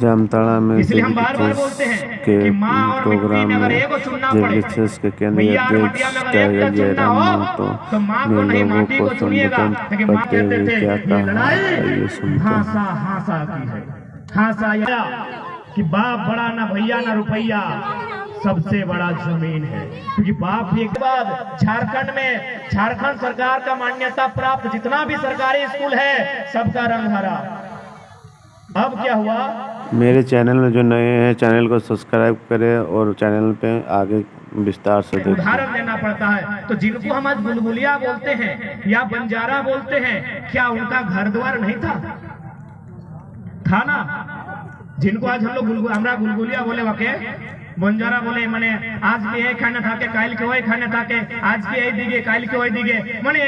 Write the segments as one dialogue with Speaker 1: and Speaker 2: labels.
Speaker 1: जामताड़ा में
Speaker 2: इसलिए हम बार बार बोलते हैं
Speaker 1: के
Speaker 2: कि माँ और मिट्टी
Speaker 1: प्रोग्राम
Speaker 2: में अगर
Speaker 1: में
Speaker 2: एक चुनना पड़े,
Speaker 1: जेडीएस के केंद्रीय
Speaker 2: भैया और
Speaker 1: अध्यक्ष
Speaker 2: मटिया में अगर
Speaker 1: टाइगर
Speaker 2: एक चुनना
Speaker 1: जयराम
Speaker 2: हो
Speaker 1: महतो
Speaker 2: तो माँ
Speaker 1: ने
Speaker 2: को नहीं
Speaker 1: लोगों
Speaker 2: माटी
Speaker 1: को
Speaker 2: को चुनिएगा।
Speaker 1: संबोधन
Speaker 2: लेकिन माँ
Speaker 1: करते
Speaker 2: कहते
Speaker 1: हुए
Speaker 2: थे
Speaker 1: क्या
Speaker 2: ये
Speaker 1: कहा,
Speaker 2: लड़ाई
Speaker 1: आइए सुनते हैं।
Speaker 2: हासा हासा की है। हासा या कि बाप बड़ा ना भैया ना रुपया, सबसे बड़ा जमीन है। क्योंकि बाप भी एक बाद झारखंड में झारखंड सरकार का मान्यता प्राप्त जितना भी सरकारी स्कूल है सबका रंग हरा। अब क्या हुआ,
Speaker 1: मेरे चैनल में जो नए हैं चैनल को सब्सक्राइब करें और चैनल पे आगे विस्तार से देखें।
Speaker 2: उदाहरण देना पड़ता है। तो जिनको हम आज बुलबुलिया बोलते हैं या बंजारा बोलते हैं, क्या उनका घर द्वार नहीं था ना? जिनको आज हम लोग हमरा गुलगुलिया बोले वाके बंजारा बोले मने आज के ये खाने था के काल के वही खाने था के आज के यही दिगे काल के वही दिगे, मने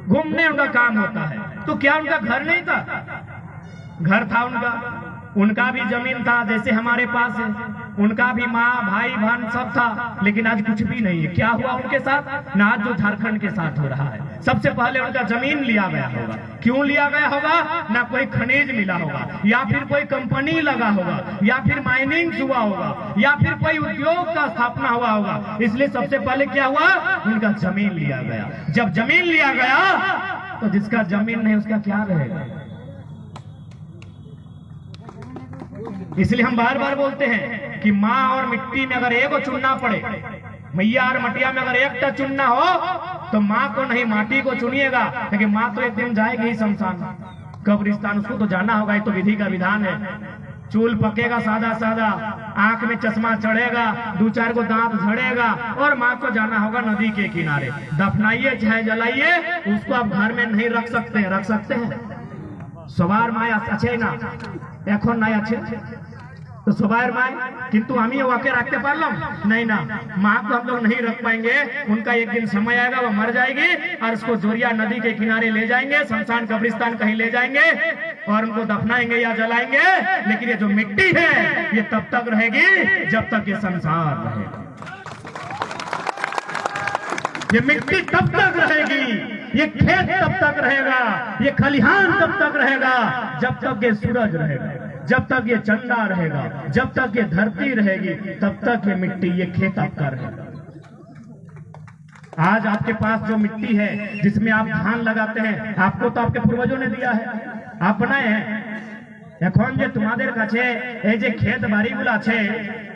Speaker 2: घूमने उनका काम होता है। तो क्या उनका घर नहीं था? घर था उनका भी जमीन था जैसे हमारे पास है, उनका भी माँ भाई बहन सब था, लेकिन आज कुछ भी नहीं है। क्या हुआ उनके साथ? ना आज जो झारखंड के साथ हो रहा है। सबसे पहले उनका जमीन लिया गया होगा। क्यों लिया गया होगा? ना कोई खनिज मिला होगा, या फिर कोई कंपनी लगा होगा, या फिर माइनिंग हुआ होगा, या फिर कोई उद्योग का स्थापना हुआ होगा। इसलिए सबसे पहले क्या हुआ? उनका जमीन लिया गया। जब जमीन लिया गया तो जिसका जमीन नहीं उसका क्या रहेगा? इसलिए हम बार बार बोलते हैं कि माँ और मिट्टी में अगर एक चुनना पड़े, मैया और मटिया में अगर एक चुनना हो तो माँ को नहीं माटी को चुनिएगा। लेकिन माँ तो एक दिन जाएगी ही शमशान, कब्रिस्तान, उसको तो जाना होगा। ये तो विधि का विधान है। चूल पकेगा सादा सादा, आंख में चश्मा चढ़ेगा, 2-4 को दांत झड़ेगा और माँ को जाना होगा नदी के किनारे। दफनाइए चाहे जलाइए, उसको आप घर में नहीं रख सकते हैं। रख सकते हैं सवार माय अच्छे ना এখন নাই আছে तो सवार माय, किंतु हम ही वाके रखते पारलम नहीं ना। माँ को हम लोग नहीं रख पाएंगे। उनका एक दिन समय आएगा, वो मर जाएगी और उसको जोरिया नदी के किनारे ले जाएंगे, शमशान कब्रिस्तान कहीं ले जाएंगे और उनको दफनाएंगे या जलाएंगे। लेकिन ये जो मिट्टी है ये तब तक रहेगी जब तक ये संसार रहेगा। ये मिट्टी तब तक रहेगी, ये खेत तब तक रहेगा, ये खलिहान तब तक रहेगा जब तक ये सूरज रहेगा, जब तक ये चंदा रहेगा, जब तक ये धरती रहेगी, तब तक ये मिट्टी ये खेत आपका रहेगा। आज आपके पास जो मिट्टी है जिसमें आप धान लगाते हैं, आपको तो आपके पूर्वजों ने दिया है, आप बनाए हैं। এখন যে তোমাদের কাছে এই যে ক্ষেত বাড়িগুলো আছে,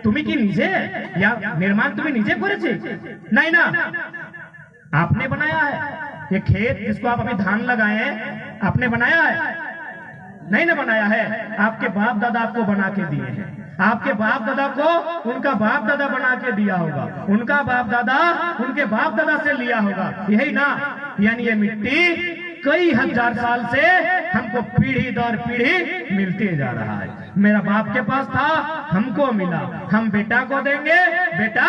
Speaker 2: তুমি কি নিজে या निर्माण তুমি নিজে করেছে? नहीं ना, आपने बनाया है। ये खेत जिसको आप अभी धान लगाए आपने बनाया है? नहीं ना बनाया है। आपके बाप दादा आपको बना के दिए हैं। आपके बाप दादा को उनका बाप दादा बना के दिया होगा, उनका बाप दादा उनके बाप दादा से लिया होगा, यही ना। यानी ये मिट्टी कई हजार साल से हमको पीढ़ी दर पीढ़ी मिलते जा रहा है। मेरा बाप के पास था, हमको मिला, हम बेटा को देंगे, बेटा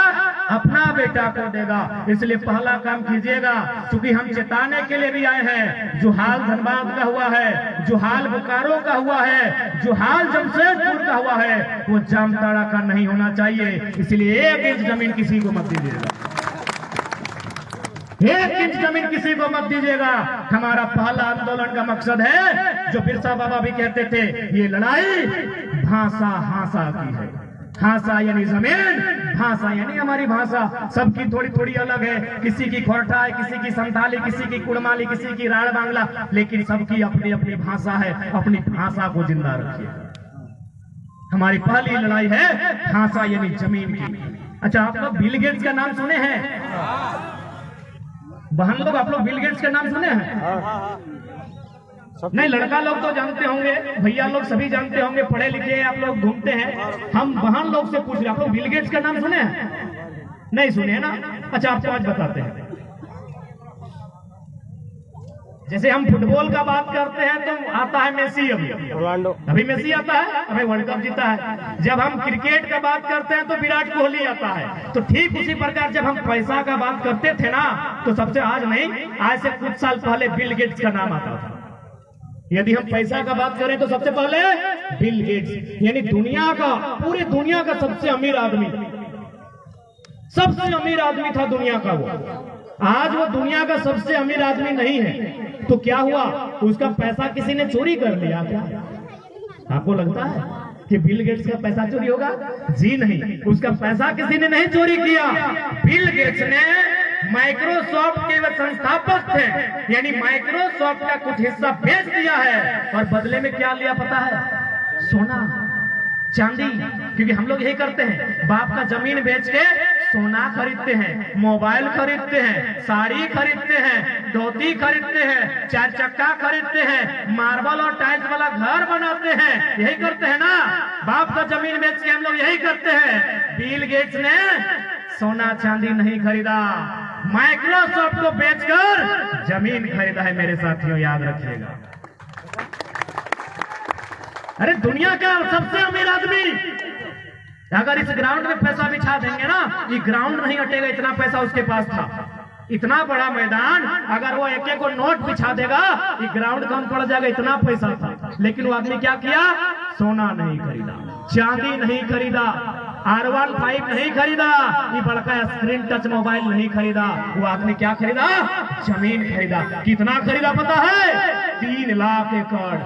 Speaker 2: अपना बेटा को देगा। इसलिए पहला काम कीजिएगा, क्योंकि हम चेताने के लिए भी आए हैं। जो हाल धनबाद का हुआ है, जो हाल बोकारो का हुआ है, जो हाल जमशेदपुर का हुआ है, वो जामताड़ा का नहीं होना चाहिए। इसलिए 1 इंच जमीन किसी को मत दीजिएगा, 1 इंच जमीन किसी को मत दीजिएगा। हमारा पहला आंदोलन का मकसद है, जो बिरसा बाबा भी कहते थे, ये लड़ाई भाषा हासा की है। हासा यानी जमीन, भाषा यानी हमारी भाषा। सबकी थोड़ी थोड़ी अलग है, किसी की खोरठा है, किसी की संथाली, किसी की कुड़माली, किसी की राड़ बांग्ला, लेकिन सबकी अपनी अपनी भाषा है। अपनी भाषा को जिंदा रखिए। हमारी पहली लड़ाई है भाषा यानी जमीन की। अच्छा, आप लोग बिल गेट्स का नाम सुने हैं? बहन लोग, आप लोग बिल गेट्स का नाम सुने हैं? नहीं, लड़का लोग तो जानते होंगे, भैया लोग सभी जानते होंगे, पढ़े लिखे आप लोग घूमते हैं। हम बहन लोग से पूछ रहे, आप लोग बिल गेट्स का नाम सुने हैं? नहीं सुने ना? अच्छा, आपको आज बताते हैं। जैसे हम फुटबॉल का बात करते हैं तो आता है मेसी, अभी मेसी आता है, अभी वर्ल्ड कप जीता है। जब हम क्रिकेट का बात करते हैं तो विराट कोहली आता है। तो ठीक उसी प्रकार जब हम पैसा का बात करते थे ना, तो सबसे आज नहीं, आज से कुछ साल पहले बिल गेट्स का नाम आता था। यदि हम पैसा का बात करें तो सबसे पहले बिल गेट्स, यानी दुनिया का, पूरी दुनिया का सबसे अमीर आदमी, सबसे अमीर आदमी था दुनिया का वो। आज वो दुनिया का सबसे अमीर आदमी नहीं है। तो क्या हुआ? उसका पैसा किसी ने चोरी कर लिया क्या? आपको लगता है? कि बिल गेट्स का पैसा चोरी होगा? जी नहीं, उसका पैसा किसी ने नहीं चोरी किया। बिल गेट्स ने माइक्रोसॉफ्ट के वे संस्थापक थे, यानी माइक्रोसॉफ्ट का कुछ हिस्सा बेच दिया है और बदले में क्या लिया पता है? सोना चांदी। क्योंकि हम लोग यही करते हैं, बाप का जमीन बेच के सोना खरीदते हैं, मोबाइल खरीदते हैं, साड़ी खरीदते हैं, धोती खरीदते हैं, 4 चक्का खरीदते हैं, मार्बल और टाइल्स वाला घर बनाते हैं। यही करते हैं ना, बाप का जमीन बेच के हम लोग यही करते हैं। बिल गेट्स ने सोना चांदी नहीं खरीदा, माइक्रोसॉफ्ट को बेचकर जमीन खरीदा है। मेरे साथियों याद रखिएगा। अरे दुनिया का सबसे अमीर आदमी अगर इस ग्राउंड में पैसा बिछा देंगे ना, ये ग्राउंड नहीं हटेगा, इतना पैसा उसके पास था। इतना बड़ा मैदान, अगर वो एक एक को नोट बिछा देगा, ये ग्राउंड कम पड़ जाएगा, इतना पैसा था। लेकिन वो आदमी क्या किया? सोना नहीं खरीदा, चांदी नहीं खरीदा, R15 नहीं खरीदा, ये बड़का स्क्रीन टच मोबाइल नहीं खरीदा। वो आदमी क्या खरीदा? जमीन खरीदा। कितना खरीदा पता है? 3 लाख एकड़।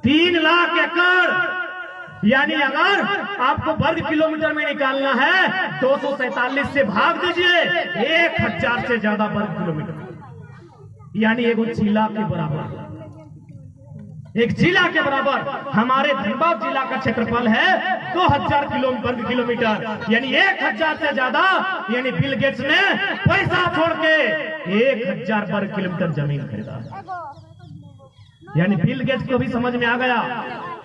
Speaker 2: 3 लाख एकड़, यानी अगर आपको वर्ग किलोमीटर में निकालना है, 247 से भाग दीजिए, 1000 से ज्यादा वर्ग किलोमीटर, यानी एक जिला के बराबर। एक जिला के बराबर हमारे धनबाद जिला का क्षेत्रफल है 2000 वर्ग किलोमीटर, यानी 1000 से ज्यादा। यानी बिल गेट्स ने पैसा छोड़ के 1000 वर्ग किलोमीटर जमीन खरीदा। यानी बिल गेट्स को भी समझ में आ गया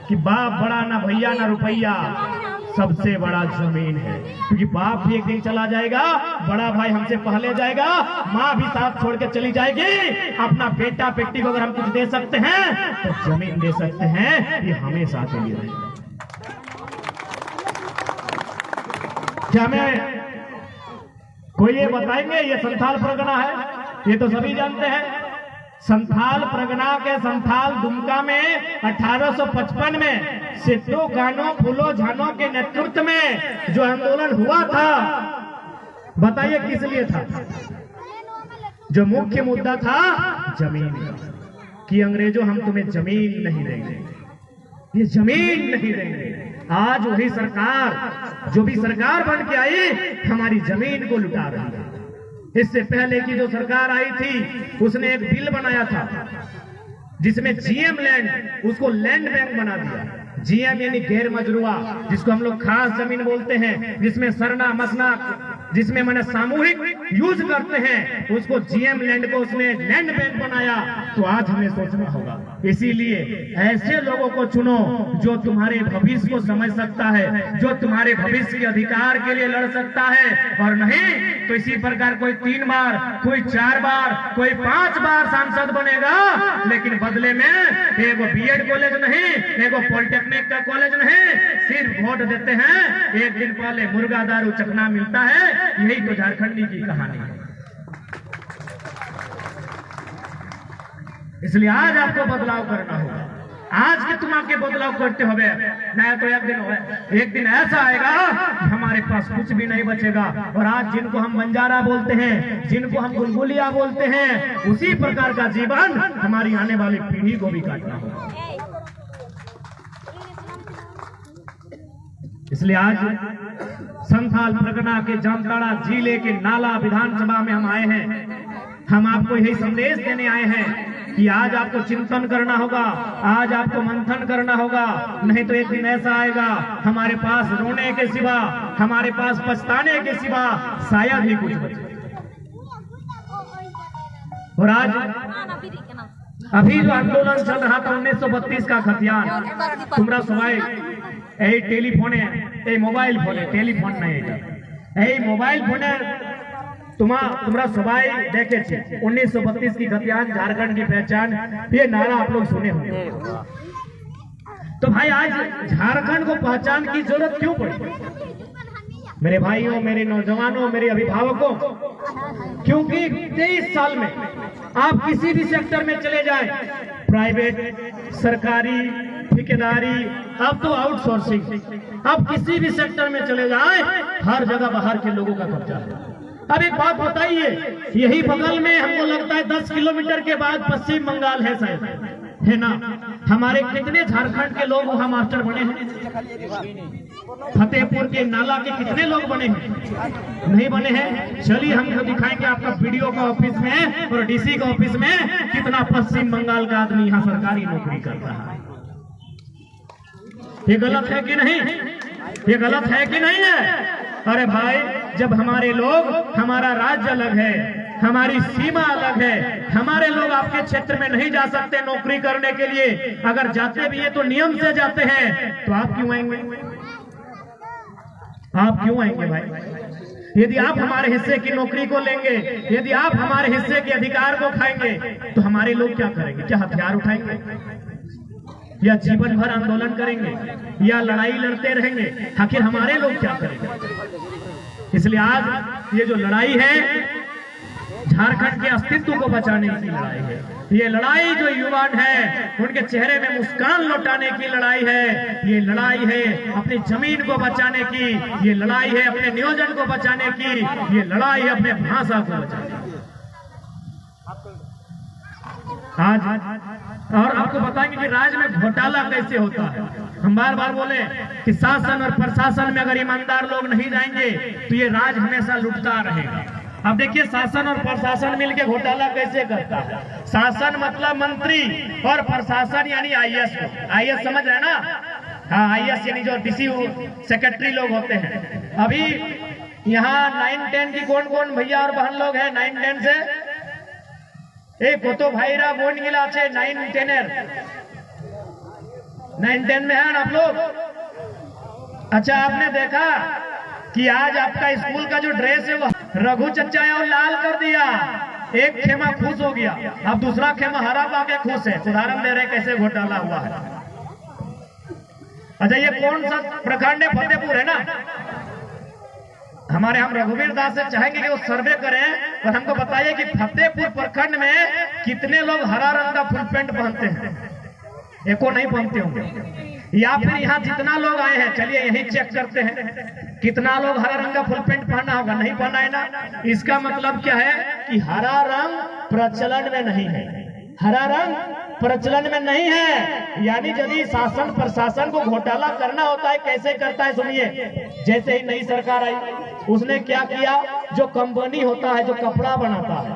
Speaker 2: कि बाप बड़ा ना भैया ना रुपया, सबसे बड़ा जमीन है। क्योंकि बाप भी एक दिन चला जाएगा, बड़ा भाई हमसे पहले जाएगा, माँ भी साथ छोड़ के चली जाएगी। अपना बेटा बेटी को अगर हम कुछ दे सकते हैं तो जमीन दे सकते हैं, ये हमेशा के लिए रहेगा। क्या हमें कोई ये बताएंगे ये संथाल परगना है? ये तो सभी जानते हैं। संथाल परगना के संथाल दुमका में 1855 में सिद्धू कानो फूलो झानो के नेतृत्व में जो आंदोलन हुआ था, बताइए किस लिए था? जो मुख्य मुद्दा था जमीन कि अंग्रेजों हम तुम्हें जमीन नहीं देंगे, ये जमीन नहीं देंगे। आज वही सरकार, जो भी सरकार बन के आई, हमारी जमीन को लुटा रही है। इससे पहले की जो सरकार आई थी, उसने एक बिल बनाया था जिसमें जीएम लैंड, उसको लैंड बैंक बना दिया। जीएम यानी गैर मजरूआ, जिसको हम लोग खास जमीन बोलते हैं, जिसमें सरना मसना, जिसमें मैंने सामूहिक यूज करते हैं, उसको जीएम लैंड को उसने लैंड बैंक बनाया। तो आज हमें सोचना होगा, इसीलिए ऐसे लोगों को चुनो जो तुम्हारे भविष्य को समझ सकता है, जो तुम्हारे भविष्य के अधिकार के लिए लड़ सकता है। और नहीं तो इसी प्रकार कोई 3 बार, कोई 4 बार, कोई 5 बार सांसद बनेगा, लेकिन बदले में एगो बीएड कॉलेज नहीं, एगो पॉलिटेक्निक का कॉलेज नहीं, सिर्फ वोट देते हैं। एक दिन पहले मुर्गा दारू चखना मिलता है। यही तो झारखंडी की कहानी है। इसलिए आज आपको बदलाव करना होगा। आज के तुम आके बदलाव करते हो, नहीं तो एक दिन ऐसा आएगा कि हमारे पास कुछ भी नहीं बचेगा। और आज जिनको हम बंजारा बोलते हैं, जिनको हम गुलगुलिया बोलते हैं, उसी प्रकार का जीवन हमारी आने वाली पीढ़ी को भी काटना होगा। इसलिए आज संथाल परगना के जामताड़ा जिले के नाला विधानसभा में हम आए हैं। हम आपको यही संदेश देने आए हैं कि आज आपको चिंतन करना होगा, आज आपको मंथन करना होगा। नहीं तो एक दिन ऐसा आएगा हमारे पास रोने के सिवा, हमारे पास पछताने के सिवा शायद ही कुछ बचे। और आज अभी जो आंदोलन चल रहा था 1932 का खतियान, तुम्हारा सवाई यही टेलीफोन है, यही मोबाइल फोन है, टेलीफोन नहीं है, यही मोबाइल फोन है। तुम्हारा सवाई देखे थे 1932 की खतियान, झारखंड की पहचान, ये नारा आप लोग सुने होंगे। तो भाई आज झारखंड को पहचान की जरूरत क्यों पड़ी? मेरे भाइयों, मेरे नौजवानों, मेरे अभिभावकों, क्योंकि 23 साल में आप किसी भी सेक्टर में चले जाएं, प्राइवेट, सरकारी, ठेकेदारी, अब तो आउटसोर्सिंग, अब किसी भी सेक्टर में चले जाएं, हर जगह बाहर के लोगों का कब्जा है। अब एक बात बताइए, यही बगल में हमको लगता है 10 किलोमीटर के बाद पश्चिम बंगाल है शायद, है ना? हमारे कितने झारखंड के लोग वहां मास्टर बने हैं? फतेहपुर के नाला के कितने लोग बने हैं? नहीं बने हैं। चलिए हम तो दिखाएंगे आपका वीडियो का ऑफिस में और डीसी का ऑफिस में कितना पश्चिम बंगाल का आदमी यहाँ सरकारी नौकरी कर रहा है। ये गलत है कि नहीं? ये गलत है कि नहीं है? अरे भाई, जब हमारे लोग, हमारा राज्य अलग है, हमारी सीमा अलग है, हमारे लोग आपके क्षेत्र में नहीं जा सकते नौकरी करने के लिए, अगर जाते भी है तो नियम से जाते हैं, तो आप क्यों आएंगे? आप क्यों आएंगे भाई? यदि आप हमारे हिस्से की नौकरी को लेंगे, यदि आप हमारे हिस्से के अधिकार को खाएंगे, तो हमारे लोग क्या करेंगे? क्या हथियार उठाएंगे या जीवन भर आंदोलन करेंगे या लड़ाई लड़ते रहेंगे? आखिर हमारे लोग क्या करेंगे? इसलिए आज ये जो लड़ाई है, झारखंड के अस्तित्व को बचाने की लड़ाई है। ये लड़ाई जो युवा है उनके चेहरे में मुस्कान लौटाने की लड़ाई है। ये लड़ाई है अपनी जमीन को बचाने की, ये लड़ाई है अपने नियोजन को बचाने की, ये लड़ाई है अपने भाषा को बचाने की। आज और आपको बताएंगे कि राज्य में घोटाला कैसे होता है। हम बार बार बोले कि शासन और प्रशासन में अगर ईमानदार लोग नहीं जाएंगे तो ये राज्य हमेशा लुटता रहेगा। अब देखिए, शासन और प्रशासन मिलके घोटाला कैसे करता है। शासन मतलब मंत्री और प्रशासन यानी आईएएस। आईएएस समझ रहे हैं ना? हाँ, आईएएस यानी जो डीसी सेक्रेटरी लोग होते हैं। अभी यहाँ 9-10 की कौन कौन भैया और बहन लोग हैं 9-10 से? एक तो भाईरा बोन गिला 9-10 9-10 में है आप लोग। अच्छा, आपने देखा कि आज आपका स्कूल का जो ड्रेस है वो रघु चचा और लाल कर दिया। एक खेमा खुश हो गया, अब दूसरा खेमा हरा पाके खुश है। उदाहरण दे रहे कैसे घोटाला हुआ है। अच्छा, ये कौन सा प्रखंड है? फतेहपुर है ना? हम रघुवीर दास से चाहेंगे कि वो सर्वे करें और हमको बताइए कि फतेहपुर प्रखंड में कितने लोग हरा रंग का फुल पैंट पहनते हैं? एको नहीं पहनते होंगे। या फिर यहाँ जितना लोग आए हैं, चलिए यही चेक करते हैं कितना लोग हरा रंग का फुल पैंट पहना होगा। नहीं पहना है ना? इसका मतलब क्या है कि हरा रंग प्रचलन में नहीं है। हरा रंग प्रचलन में नहीं है। यानी यदि शासन प्रशासन को घोटाला करना होता है, कैसे करता है सुनिए। जैसे ही नई सरकार आई, उसने क्या किया, जो कंपनी होता है, जो कपड़ा बनाता है,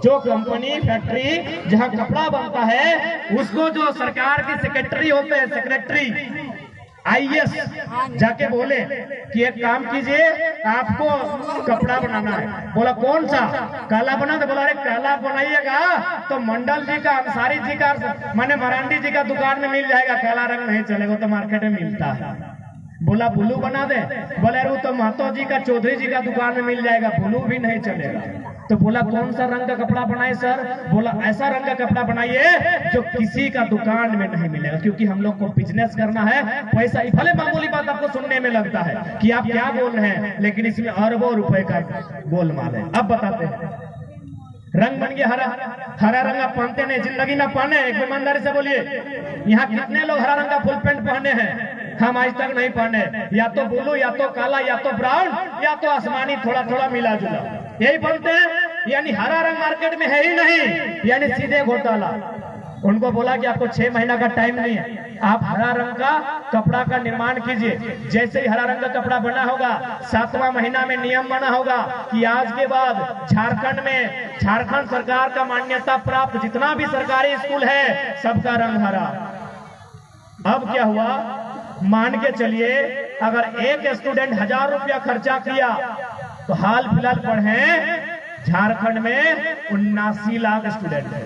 Speaker 2: जो कंपनी फैक्ट्री जहां कपड़ा बनता है, उसको जो सरकार के सेक्रेटरी होते हैं, सेक्रेटरी आईएएस जाके बोले कि एक काम कीजिए, आपको कपड़ा बनाना है। बोला कौन सा? काला बना। तो बोला अरे काला बनाइएगा तो मंडल जी का, अंसारी जी का, माने मरांडी जी का दुकान में मिल जाएगा, काला रंग नहीं चलेगा, तो मार्केट में मिलता है। बोला ब्लू बना दे। बोले अरे वो तो महतो जी का, चौधरी जी का दुकान में मिल जाएगा, ब्लू भी नहीं चलेगा। तो बोला कौन सा रंग का कपड़ा बनाए सर? बोला ऐसा रंग का कपड़ा बनाइए जो किसी का दुकान में नहीं मिलेगा, क्योंकि हम लोग को बिजनेस करना है, पैसा। भले मामूली बात आपको सुनने में लगता है कि आप क्या बोल रहे हैं, लेकिन इसमें अरबों रुपए का गोलमाल है। अब बताते हैं। रंग बन गया हरा। हरा रंग आप पहनते नहीं, जिंदगी में पहने। एक ईमानदारी से बोलिए, यहाँ कितने लोग हरा रंग का फुल पैंट पहने हैं? हम आज तक नहीं पहने। या तो ब्लू, या तो काला, या तो ब्राउन, या तो आसमानी, थोड़ा थोड़ा मिला जुला, यही पहनते हैं। यानी हरा रंग मार्केट में है ही नहीं, यानी सीधे घोटाला। उनको बोला कि आपको 6 महीना का टाइम नहीं है, आप हरा रंग का कपड़ा का निर्माण कीजिए। जैसे ही हरा रंग का कपड़ा बना होगा, 7वां महीना में नियम बना होगा कि आज के बाद झारखंड में, झारखंड सरकार का मान्यता प्राप्त जितना भी सरकारी स्कूल है, सबका रंग हरा। अब क्या हुआ, मान के चलिए अगर एक स्टूडेंट 1000 रुपया खर्चा किया, तो हाल फिलहाल पढ़े झारखंड में 79 लाख स्टूडेंट है।